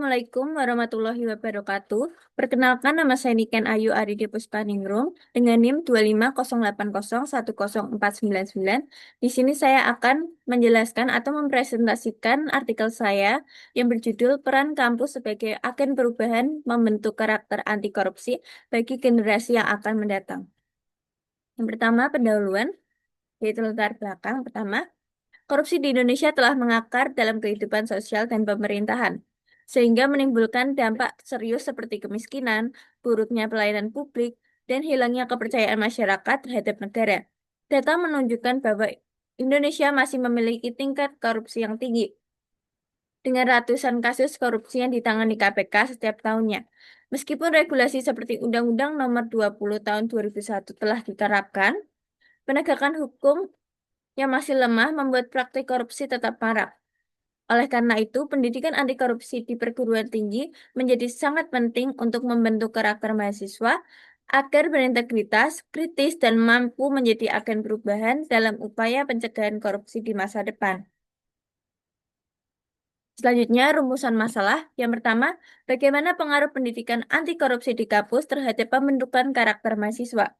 Assalamualaikum warahmatullahi wabarakatuh. Perkenalkan, nama saya Niken Ayu Aridi Puspaningrum dengan NIM 258010499. Di sini saya akan menjelaskan atau mempresentasikan artikel saya yang berjudul Peran Kampus sebagai Agen Perubahan Membentuk Karakter Anti Korupsi bagi Generasi yang akan mendatang. Yang pertama, pendahuluan, yaitu latar belakang. Pertama, korupsi di Indonesia telah mengakar dalam kehidupan sosial dan pemerintahan, sehingga menimbulkan dampak serius seperti kemiskinan, buruknya pelayanan publik, dan hilangnya kepercayaan masyarakat terhadap negara. Data menunjukkan bahwa Indonesia masih memiliki tingkat korupsi yang tinggi, dengan ratusan kasus korupsi yang ditangani KPK setiap tahunnya. Meskipun regulasi seperti Undang-Undang Nomor 20 Tahun 2001 telah diterapkan, penegakan hukum yang masih lemah membuat praktik korupsi tetap marak. Oleh karena itu, pendidikan anti korupsi di perguruan tinggi menjadi sangat penting untuk membentuk karakter mahasiswa agar berintegritas, kritis, dan mampu menjadi agen perubahan dalam upaya pencegahan korupsi di masa depan. Selanjutnya, rumusan masalah. Yang pertama, bagaimana pengaruh pendidikan anti korupsi di kampus terhadap pembentukan karakter mahasiswa?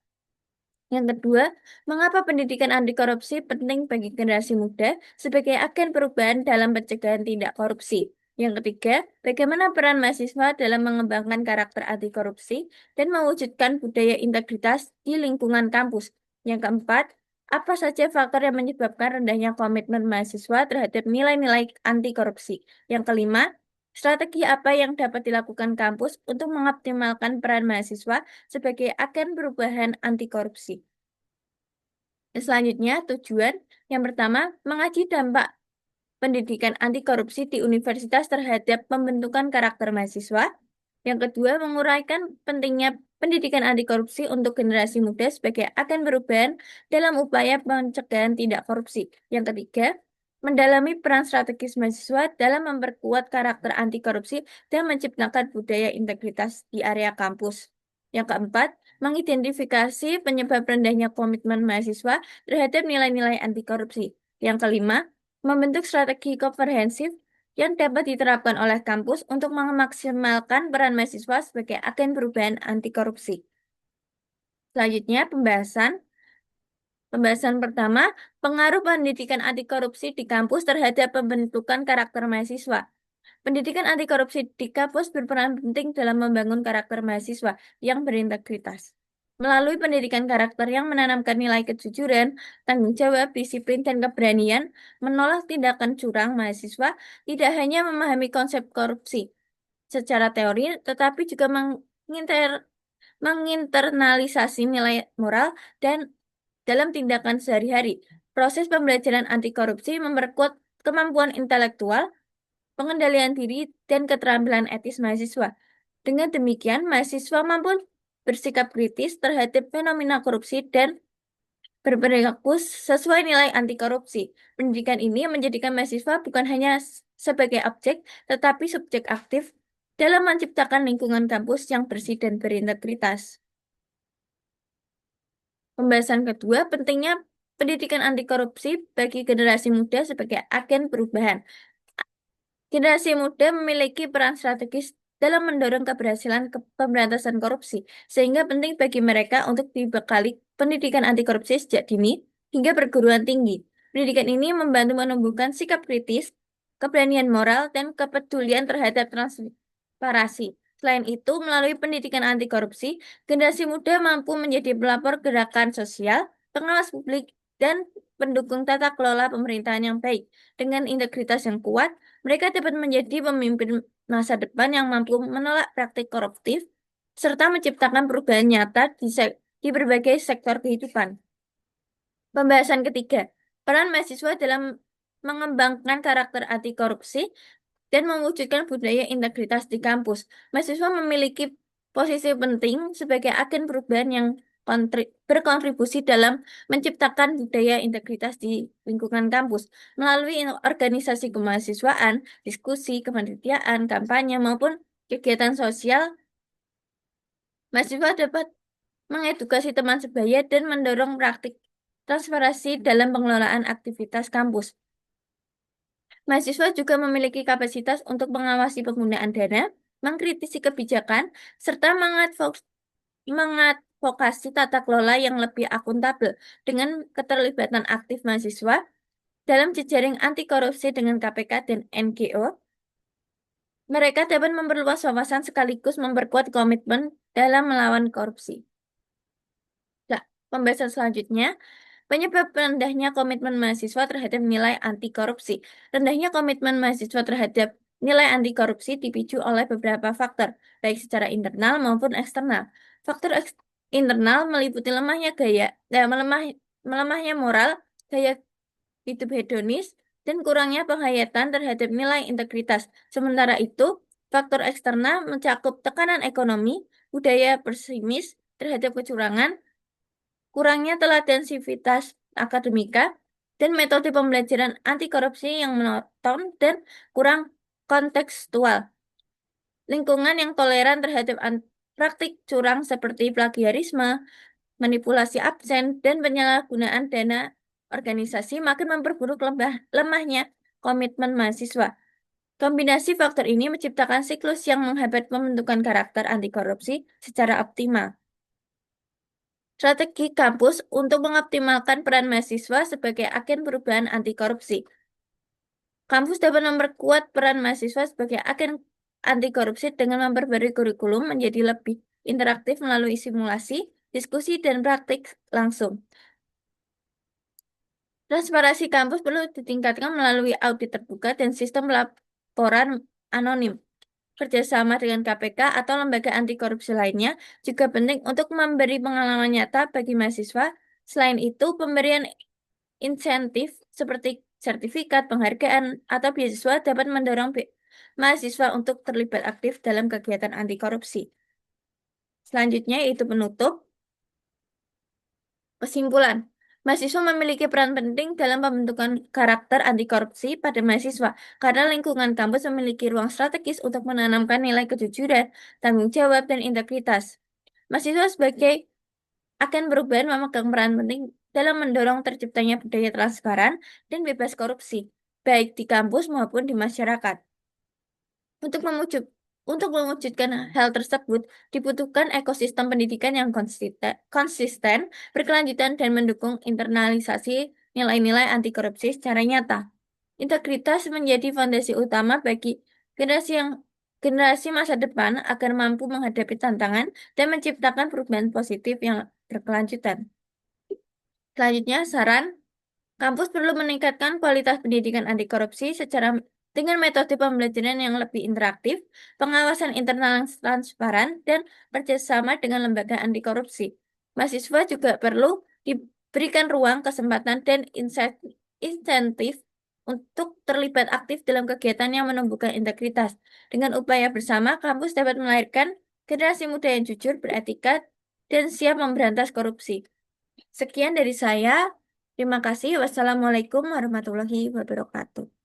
Yang kedua, mengapa pendidikan anti korupsi penting bagi generasi muda sebagai agen perubahan dalam pencegahan tindak korupsi? Yang ketiga, bagaimana peran mahasiswa dalam mengembangkan karakter anti korupsi dan mewujudkan budaya integritas di lingkungan kampus? Yang keempat, apa saja faktor yang menyebabkan rendahnya komitmen mahasiswa terhadap nilai-nilai anti korupsi? Yang kelima, strategi apa yang dapat dilakukan kampus untuk mengoptimalkan peran mahasiswa sebagai agen perubahan anti korupsi? Selanjutnya, tujuan yang pertama, mengaji dampak pendidikan anti korupsi di universitas terhadap pembentukan karakter mahasiswa. Yang kedua, menguraikan pentingnya pendidikan anti korupsi untuk generasi muda sebagai agen perubahan dalam upaya pencegahan tindak korupsi. Yang ketiga, mendalami peran strategis mahasiswa dalam memperkuat karakter anti korupsi dan menciptakan budaya integritas di area kampus. Yang keempat, mengidentifikasi penyebab rendahnya komitmen mahasiswa terhadap nilai-nilai anti korupsi. Yang kelima, membentuk strategi komprehensif yang dapat diterapkan oleh kampus untuk memaksimalkan peran mahasiswa sebagai agen perubahan anti korupsi. Selanjutnya, pembahasan. Pembahasan pertama, pengaruh pendidikan anti korupsi di kampus terhadap pembentukan karakter mahasiswa. Pendidikan anti korupsi di kampus berperan penting dalam membangun karakter mahasiswa yang berintegritas. Melalui pendidikan karakter yang menanamkan nilai kejujuran, tanggung jawab, disiplin, dan keberanian, menolak tindakan curang, mahasiswa tidak hanya memahami konsep korupsi secara teori, tetapi juga menginternalisasi nilai moral dan dalam tindakan sehari-hari. Proses pembelajaran anti korupsi memperkuat kemampuan intelektual, pengendalian diri, dan keterampilan etis mahasiswa. Dengan demikian, mahasiswa mampu bersikap kritis terhadap fenomena korupsi dan berperilaku sesuai nilai anti korupsi. Pendidikan ini menjadikan mahasiswa bukan hanya sebagai objek, tetapi subjek aktif dalam menciptakan lingkungan kampus yang bersih dan berintegritas. Pembahasan kedua, pentingnya pendidikan anti korupsi bagi generasi muda sebagai agen perubahan. Generasi muda memiliki peran strategis dalam mendorong keberhasilan pemberantasan korupsi, sehingga penting bagi mereka untuk dibekali pendidikan anti korupsi sejak dini hingga perguruan tinggi. Pendidikan ini membantu menumbuhkan sikap kritis, keberanian moral, dan kepedulian terhadap transparansi. Selain itu, melalui pendidikan anti korupsi, generasi muda mampu menjadi pelapor gerakan sosial, pengawas publik, dan pendukung tata kelola pemerintahan yang baik. Dengan integritas yang kuat, mereka dapat menjadi pemimpin masa depan yang mampu menolak praktik koruptif serta menciptakan perubahan nyata di berbagai sektor kehidupan. Pembahasan ketiga, peran mahasiswa dalam mengembangkan karakter anti korupsi dan mewujudkan budaya integritas di kampus. Mahasiswa memiliki posisi penting sebagai agen perubahan yang berkontribusi dalam menciptakan budaya integritas di lingkungan kampus melalui organisasi kemahasiswaan, diskusi, kepanitiaan, kampanye, maupun kegiatan sosial. Mahasiswa dapat mengedukasi teman sebaya dan mendorong praktik transparansi dalam pengelolaan aktivitas kampus. Mahasiswa juga memiliki kapasitas untuk mengawasi penggunaan dana, mengkritisi kebijakan, serta mengadvokasi tata kelola yang lebih akuntabel. Dengan keterlibatan aktif mahasiswa dalam jejaring anti korupsi dengan KPK dan NGO, mereka dapat memperluas wawasan sekaligus memperkuat komitmen dalam melawan korupsi. Nah, pembahasan selanjutnya, penyebab rendahnya komitmen mahasiswa terhadap nilai anti korupsi. Rendahnya komitmen mahasiswa terhadap nilai anti korupsi dipicu oleh beberapa faktor, baik secara internal maupun eksternal. Faktor internal meliputi melemahnya moral, gaya hidup hedonis, dan kurangnya penghayatan terhadap nilai integritas. Sementara itu, faktor eksternal mencakup tekanan ekonomi, budaya pesimis terhadap kecurangan, kurangnya teladan sivitas akademika, dan metode pembelajaran anti korupsi yang monoton dan kurang kontekstual. Lingkungan yang toleran terhadap praktik curang seperti plagiarisme, manipulasi absen, dan penyalahgunaan dana organisasi makin memperburuk lemahnya komitmen mahasiswa. Kombinasi faktor ini menciptakan siklus yang menghambat pembentukan karakter anti korupsi secara optimal. Strategi kampus untuk mengoptimalkan peran mahasiswa sebagai agen perubahan anti korupsi. Kampus dapat memperkuat peran mahasiswa sebagai agen anti korupsi dengan memperbarui kurikulum menjadi lebih interaktif melalui simulasi, diskusi, dan praktik langsung. Transparansi kampus perlu ditingkatkan melalui audit terbuka dan sistem laporan anonim. Kerjasama dengan KPK atau lembaga anti korupsi lainnya juga penting untuk memberi pengalaman nyata bagi mahasiswa. Selain itu, pemberian insentif seperti sertifikat, penghargaan, atau beasiswa dapat mendorong mahasiswa untuk terlibat aktif dalam kegiatan anti korupsi. Selanjutnya yaitu penutup. Kesimpulan, mahasiswa memiliki peran penting dalam pembentukan karakter anti korupsi pada mahasiswa karena lingkungan kampus memiliki ruang strategis untuk menanamkan nilai kejujuran, tanggung jawab, dan integritas. Mahasiswa sebagai akan perubahan memegang peran penting dalam mendorong terciptanya budaya transparan dan bebas korupsi, baik di kampus maupun di masyarakat. Untuk mewujudkan hal tersebut, dibutuhkan ekosistem pendidikan yang konsisten, berkelanjutan, dan mendukung internalisasi nilai-nilai anti korupsi secara nyata. Integritas menjadi fondasi utama bagi generasi masa depan agar mampu menghadapi tantangan dan menciptakan perubahan positif yang berkelanjutan. Selanjutnya, saran kampus perlu meningkatkan kualitas pendidikan anti korupsi dengan metode pembelajaran yang lebih interaktif, pengawasan internal yang transparan, dan kerjasama dengan lembaga anti korupsi. Mahasiswa juga perlu diberikan ruang, kesempatan, dan insentif untuk terlibat aktif dalam kegiatan yang menumbuhkan integritas. Dengan upaya bersama, kampus dapat melahirkan generasi muda yang jujur, beretika, dan siap memberantas korupsi. Sekian dari saya. Terima kasih. Wassalamualaikum warahmatullahi wabarakatuh.